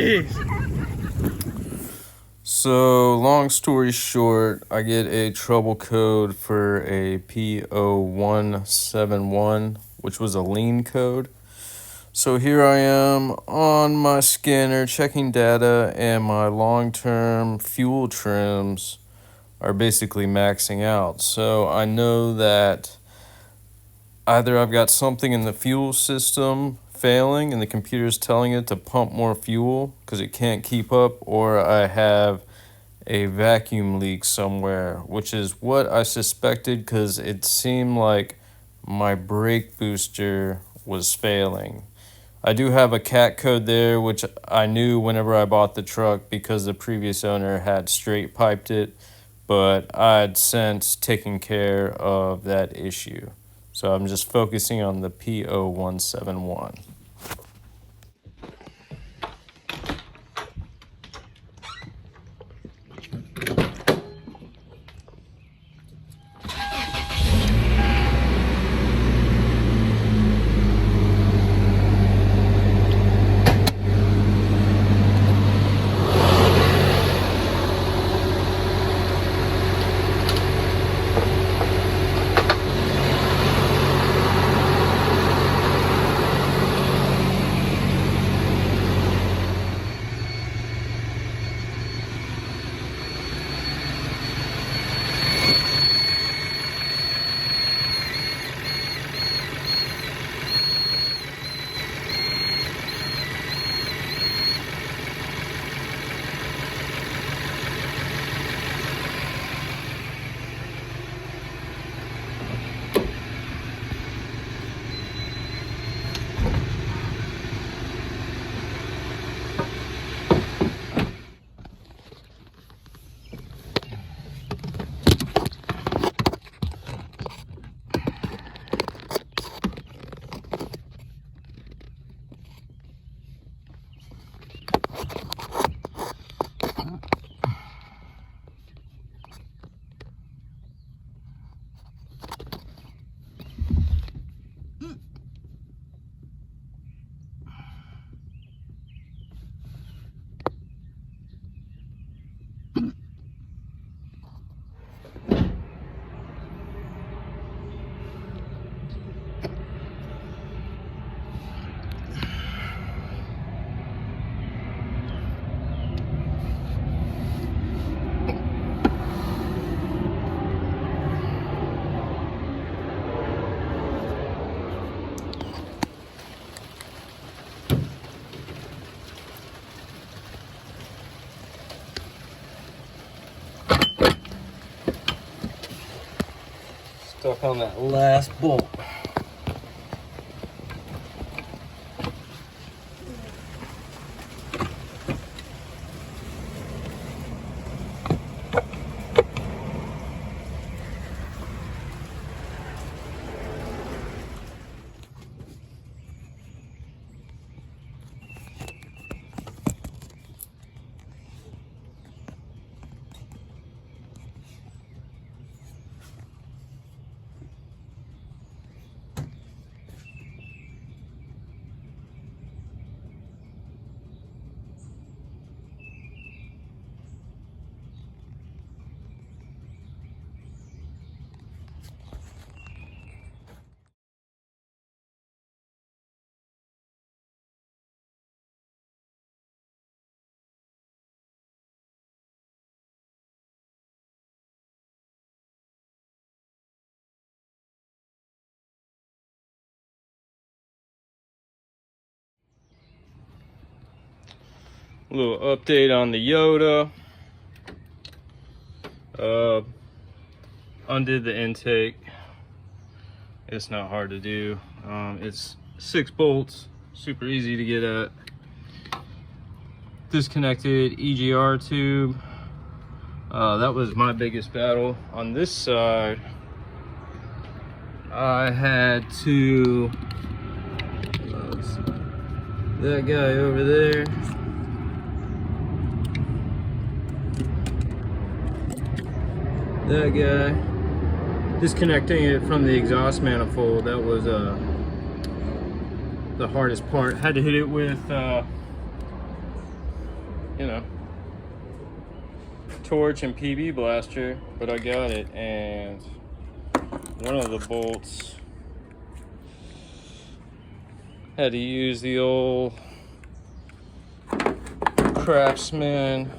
Jeez. So, long story short, I get a trouble code for a P0171, which was a lean code. So here I am on my scanner checking data, and my long-term fuel trims are basically maxing out. So I know that either I've got something in the fuel system failing and the computer's telling it to pump more fuel because it can't keep up, or I have a vacuum leak somewhere, which is what I suspected because it seemed like my brake booster was failing. I do have a CAT code there, which I knew whenever I bought the truck because the previous owner had straight piped it, but I'd since taken care of that issue. So I'm just focusing on the P0171. Stuck on that last bolt. A little update on the Yoda. Undid the intake. It's not hard to do. It's 6 bolts, super easy to get at. Disconnected EGR tube. That was my biggest battle. On this side, I had to, that guy over there, that guy, disconnecting it from the exhaust manifold. That was the hardest part. Had to hit it with you know, torch and PB blaster, but I got it, and one of the bolts had to use the old Craftsman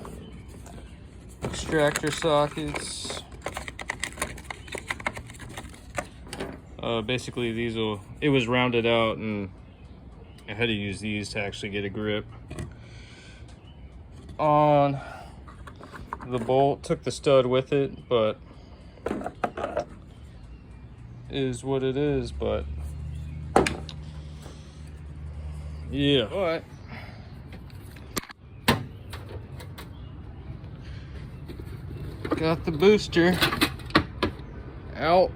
extractor sockets. Basically it was rounded out, and I had to use these to actually get a grip on the bolt. Took the stud with it, but is what it is. But yeah, but got the booster out.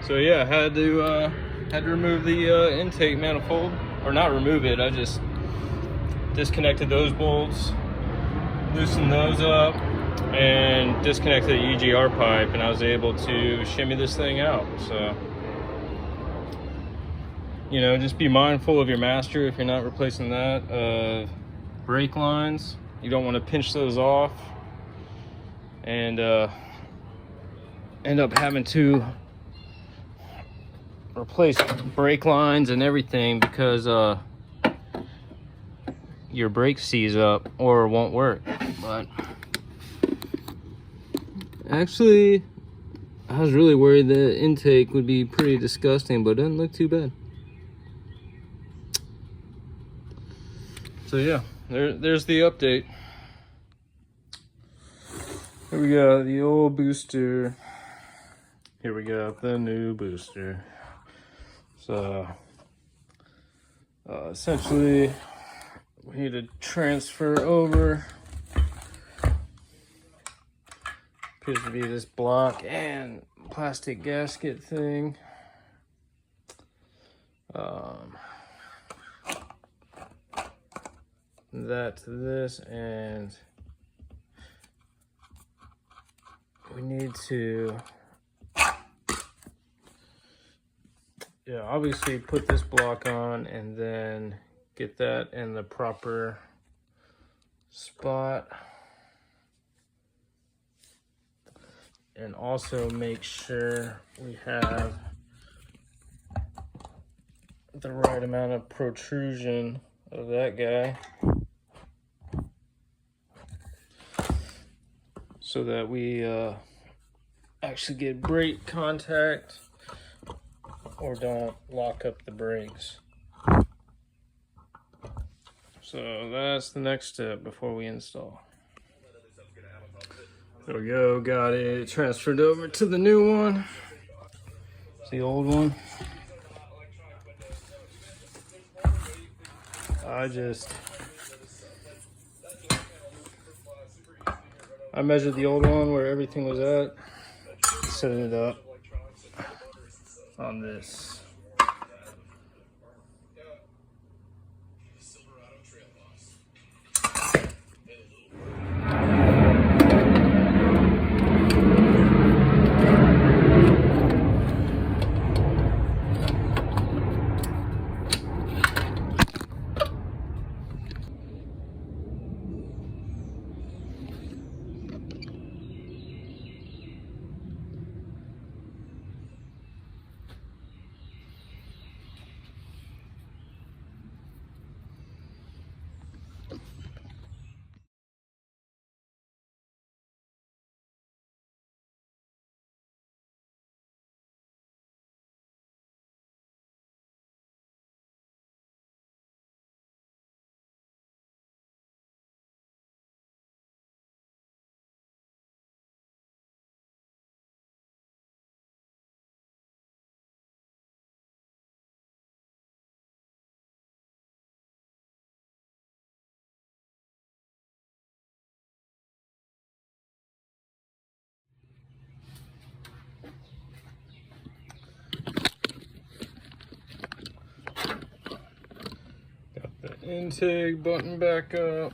So yeah, had to remove the intake manifold, or not remove it. I just disconnected those bolts, loosened those up, and disconnected the EGR pipe, and I was able to shimmy this thing out. So, you know, just be mindful of your master if you're not replacing that. Brake lines, you don't want to pinch those off and end up having to replace brake lines and everything because your brake seize up or won't work. But actually, I was really worried the intake would be pretty disgusting, but it doesn't look too bad. So yeah, there's the update. Here we got the old booster. Here we got the new booster. So essentially we need to transfer over. Appears to be this block and plastic gasket thing. That to this, and we need to, yeah, obviously put this block on and then get that in the proper spot, and also make sure we have the right amount of protrusion of that guy so that we actually get brake contact or don't lock up the brakes. So that's the next step before we install. There we go, got it transferred over to the new one. It's the old one. I measured the old one where everything was at, set it up on this. Intake button back up.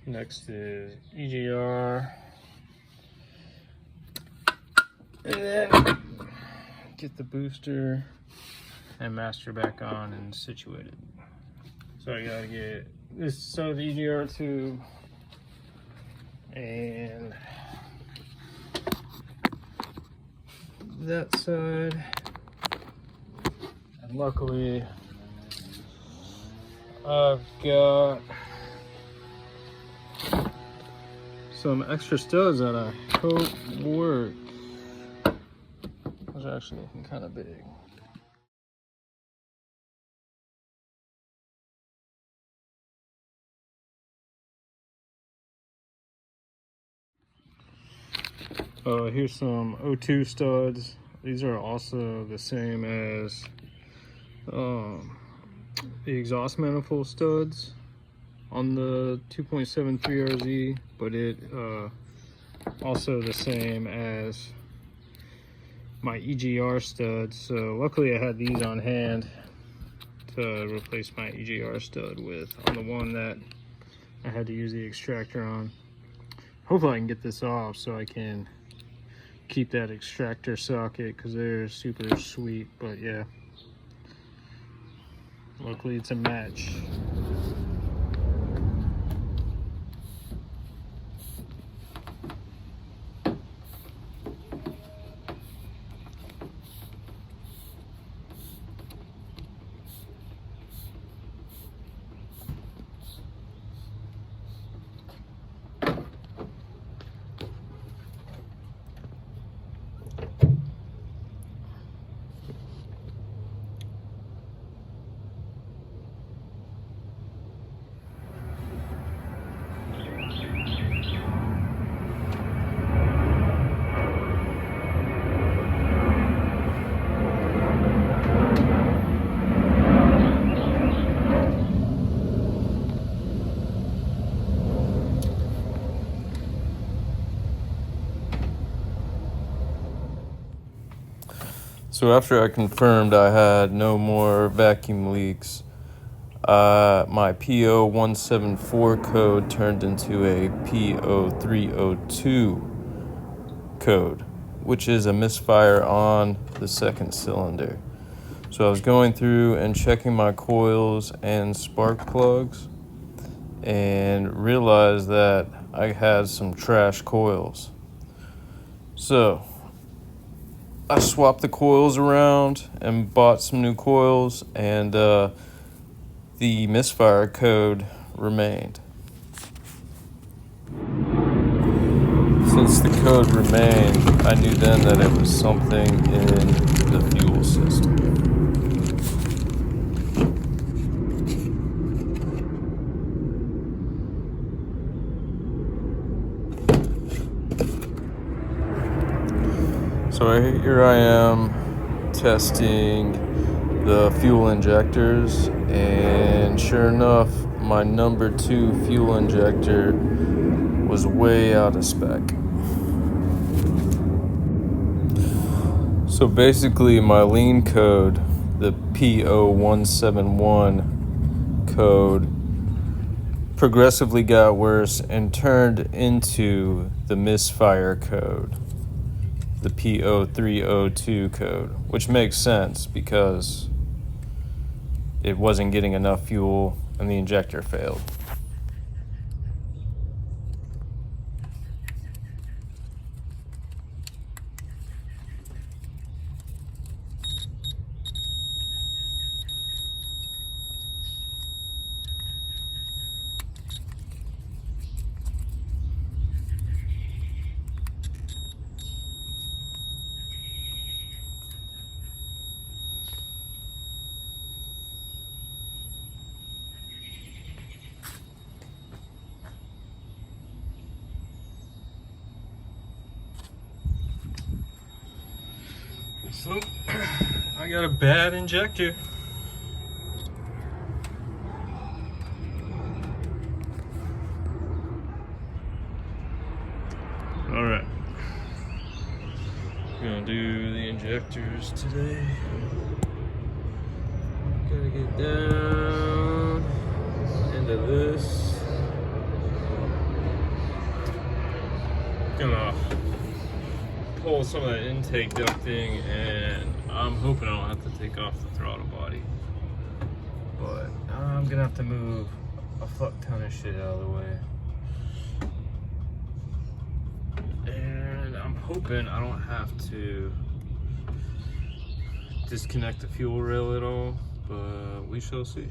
Next is EGR. And then get the booster and master back on and situated. So I gotta get this side of the EGR tube and that side, and luckily I've got some extra studs that I hope work. Those are actually looking kind of big. Here's some O2 studs. These are also the same as the exhaust manifold studs on the 2.73 RZ, but it also the same as my EGR studs. So luckily I had these on hand to replace my EGR stud with on the one that I had to use the extractor on. Hopefully I can get this off so I can keep that extractor socket, because they're super sweet. But yeah, luckily it's a match. So after I confirmed I had no more vacuum leaks, my P0174 code turned into a P0302 code, which is a misfire on the second cylinder. So I was going through and checking my coils and spark plugs and realized that I had some trash coils. So I swapped the coils around and bought some new coils, and the misfire code remained. Since the code remained, I knew then that it was something in the fuel system. So here I am testing the fuel injectors, and sure enough, my number 2 fuel injector was way out of spec. So basically my lean code, the P0171 code, progressively got worse and turned into the misfire code, the P0302 code, which makes sense because it wasn't getting enough fuel and the injector failed. So, I got a bad injector. Alright. Gonna do the injectors today. Gotta get down into this. Gonna pull some of that intake ducting and I'm hoping I don't have to take off the throttle body, but I'm gonna have to move a fuck ton of shit out of the way. And I'm hoping I don't have to disconnect the fuel rail at all, but we shall see.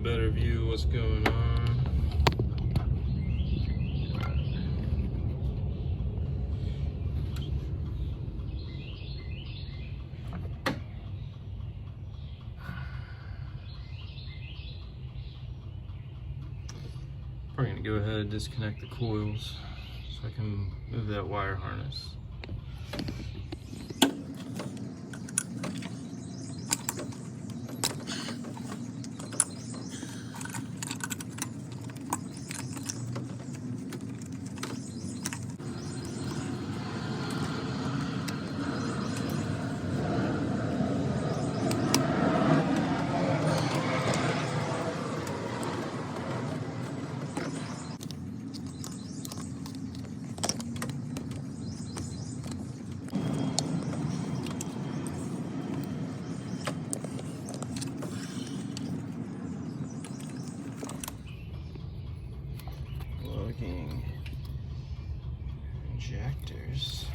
Better view what's going on. Probably gonna go ahead and disconnect the coils so I can move that wire harness. Plugging injectors.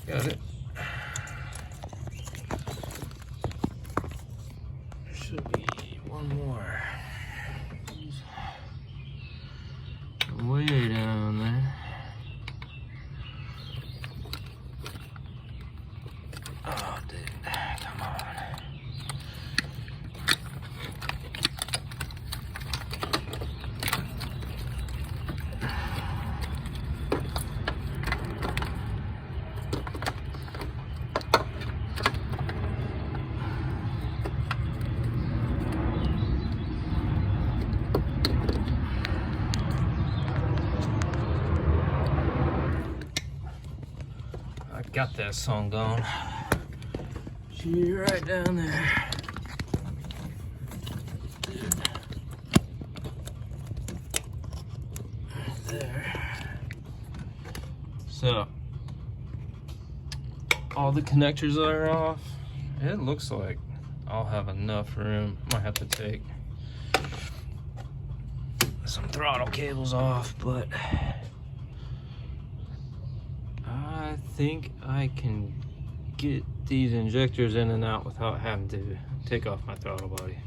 Got it. There should be one more. Way down there. Oh, dude, come on. Got that song going. Gee, right down there. Right there. So, all the connectors are off. It looks like I'll have enough room. Might have to take some throttle cables off, but I think I can get these injectors in and out without having to take off my throttle body,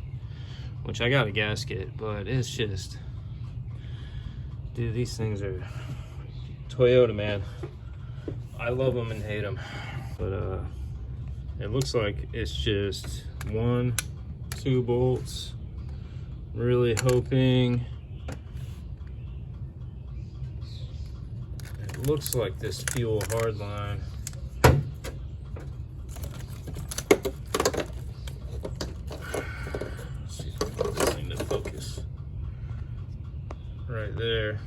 which I got a gasket, but it's just, dude, these things are Toyota, man. I love them and hate them, but it looks like it's just 1, 2 bolts. Really hoping. Looks like this fuel hard line. Let's see if I can get this thing to focus. Right there.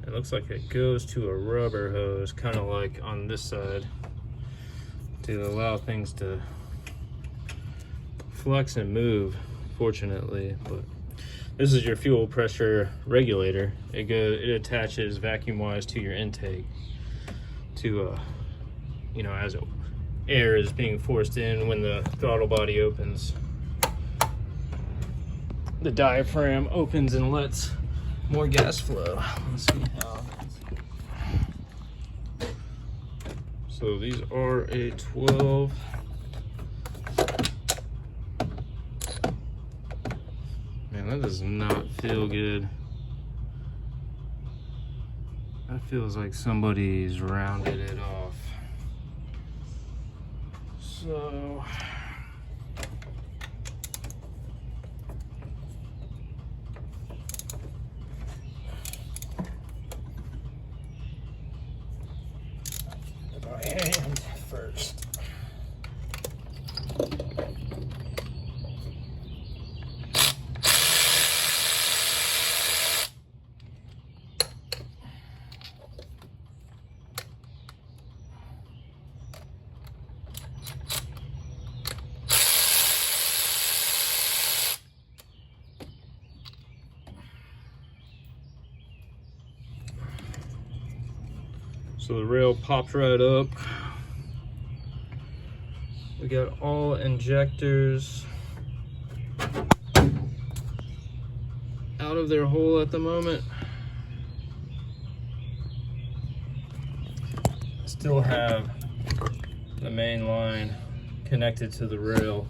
It looks like it goes to a rubber hose, kind of like on this side, to allow things to flex and move, fortunately. But this is your fuel pressure regulator. It attaches vacuum wise to your intake to you know, as air is being forced in when the throttle body opens. The diaphragm opens and lets more gas flow. Let's see how. So these are a 12. Man, that does not feel good. That feels like somebody's rounded it off. So by hand first. So the rail popped right up. We got all injectors out of their hole at the moment. Still have the main line connected to the rail,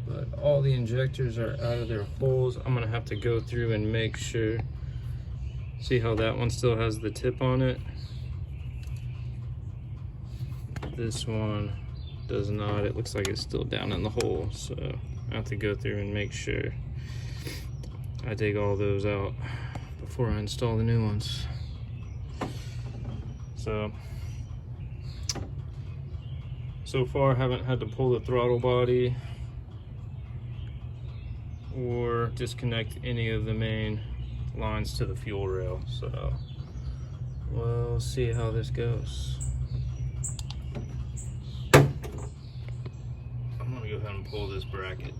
but all the injectors are out of their holes. I'm gonna have to go through and make sure. See how that one still has the tip on it? This one does not. It looks like it's still down in the hole, so I have to go through and make sure I dig all those out before I install the new ones. So far I haven't had to pull the throttle body or disconnect any of the main lines to the fuel rail, so we'll see how this goes. I'm gonna go ahead and pull this bracket.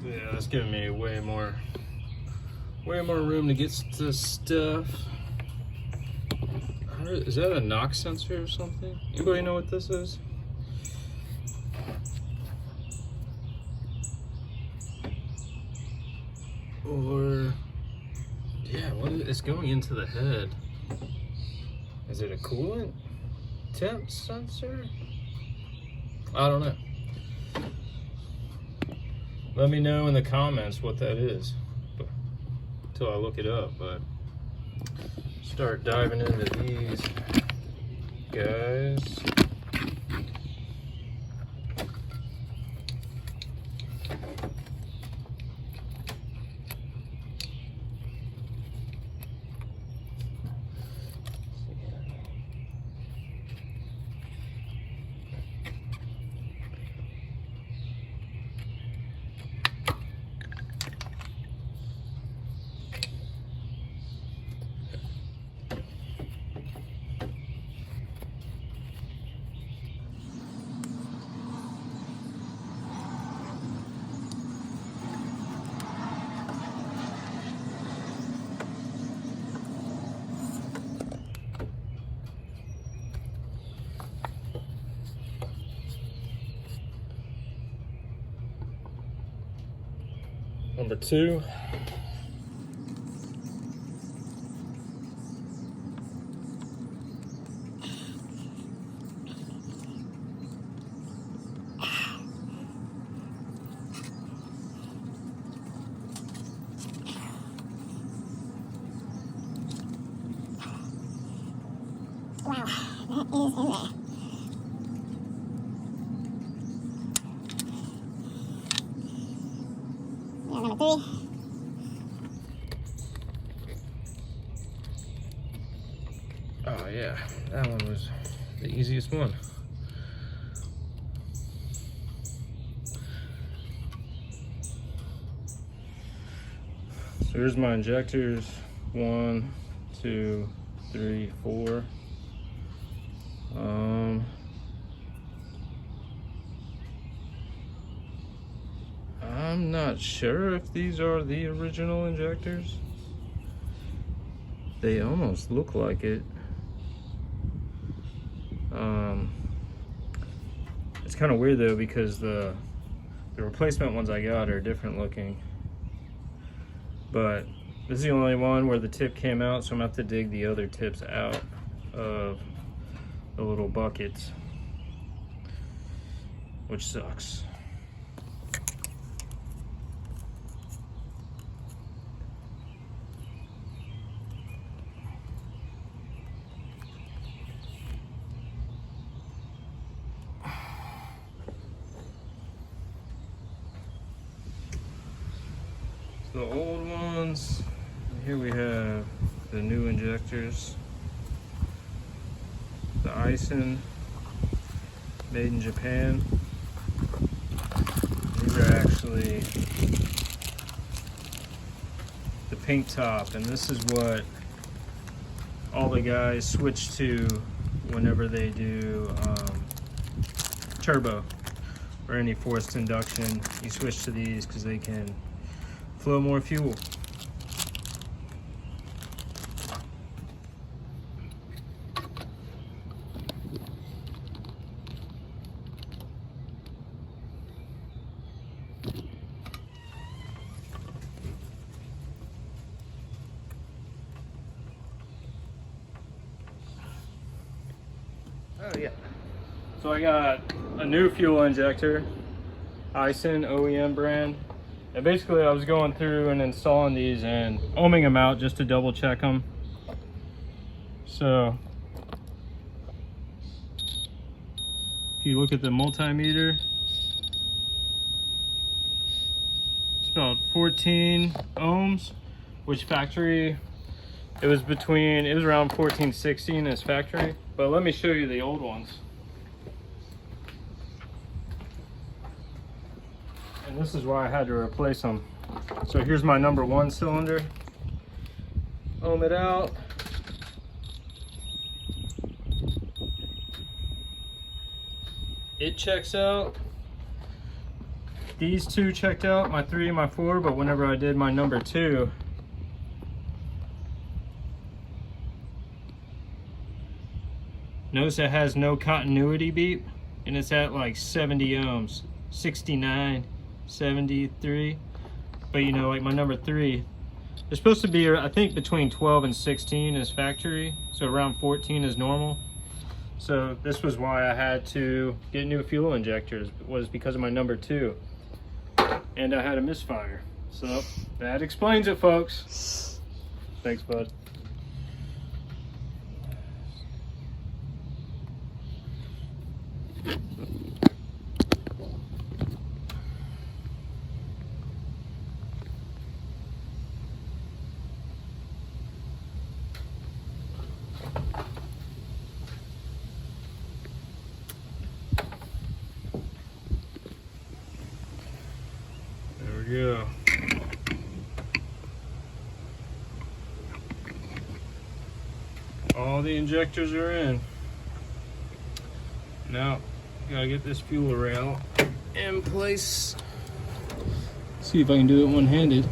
Yeah, that's giving me way more room to get to stuff. Is that a knock sensor or something? Anybody know what this is? Or yeah, it's going into the head. Is it a coolant temp sensor? I don't know. Let me know in the comments what that is until I look it up, but start diving into these guys. Number 2. Wow, that is in there. Yeah, number 3. Oh yeah, that one was the easiest one. So here's my injectors. 1, 2, 3, 4. I'm not sure if these are the original injectors. They almost look like it. It's kind of weird though, because the replacement ones I got are different looking. but this is the only one where the tip came out, so I'm gonna have to dig the other tips out of the little buckets, which sucks. The old ones, here we have the new injectors. The Ison, made in Japan. These are actually the pink top, and this is what all the guys switch to whenever they do turbo or any forced induction. You switch to these because they can flow more fuel. Oh yeah. So I got a new fuel injector, Ison OEM brand. And basically I was going through and installing these and ohming them out just to double check them. So if you look at the multimeter, it's about 14 ohms, which factory, it was around 1460 in this factory. But let me show you the old ones. And this is why I had to replace them. So here's my number 1 cylinder. Ohm it out. It checks out. These two checked out, my 3 and my 4, but whenever I did my number 2, notice it has no continuity beep, and it's at like 70 ohms, 69, 73. But you know, like my number 3, they're supposed to be, I think, between 12 and 16 is factory, so around 14 is normal. So this was why I had to get new fuel injectors, was because of my number 2. And I had a misfire. So that explains it, folks. Thanks, bud. There we go. All the injectors are in. Now, gotta get this fuel rail in place. See if I can do it one-handed.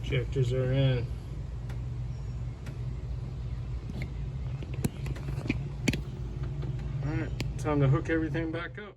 Injectors are in. All right, time to hook everything back up.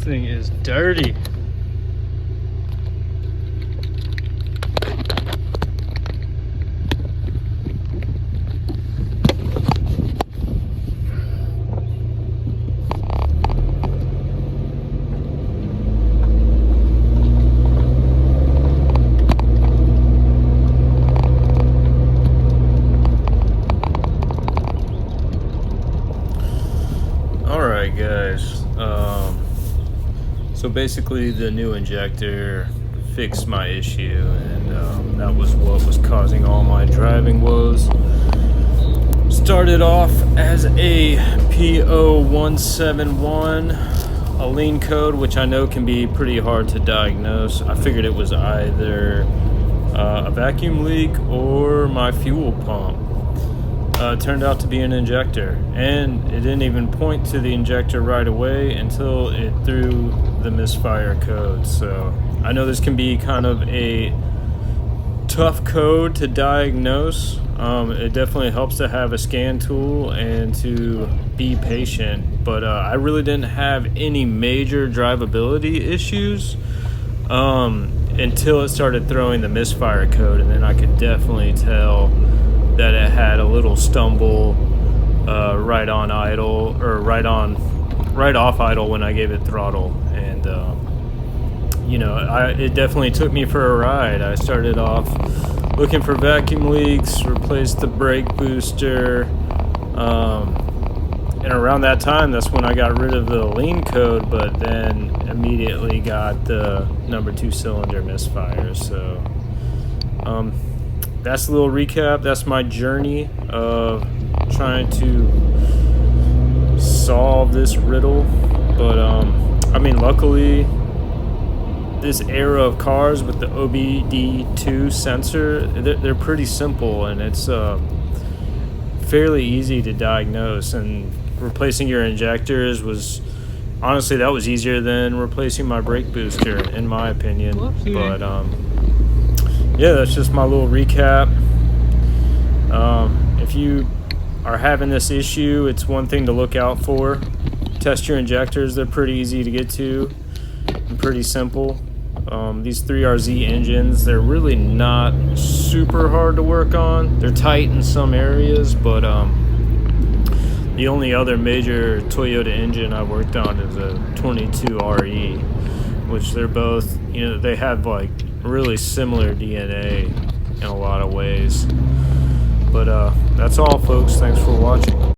thing is dirty. Alright guys, so basically the new injector fixed my issue, and that was what was causing all my driving woes. Started off as a P0171, a lean code, which I know can be pretty hard to diagnose. I figured it was either a vacuum leak or my fuel pump. Turned out to be an injector, and it didn't even point to the injector right away until it threw the misfire code. So I know this can be kind of a tough code to diagnose. It definitely helps to have a scan tool and to be patient, but I really didn't have any major drivability issues until it started throwing the misfire code, and then I could definitely tell that it had a little stumble right on idle, or right off idle when I gave it throttle. And you know, it definitely took me for a ride. I started off looking for vacuum leaks, replaced the brake booster, and around that time, that's when I got rid of the lean code, but then immediately got the number 2 cylinder misfire. So that's a little recap. That's my journey of trying to solve this riddle. But I mean, luckily, this era of cars with the OBD2 sensor, they're pretty simple, and it's fairly easy to diagnose. And replacing your injectors was, honestly, that was easier than replacing my brake booster, in my opinion. Whoopsie. But yeah, that's just my little recap. If you are having this issue, it's one thing to look out for. Test your injectors. They're pretty easy to get to and pretty simple. These 3RZ engines, they're really not super hard to work on. They're tight in some areas, but the only other major Toyota engine I've worked on is a 22RE, which they're both, you know, they have like really similar DNA in a lot of ways. But that's all, folks. Thanks for watching.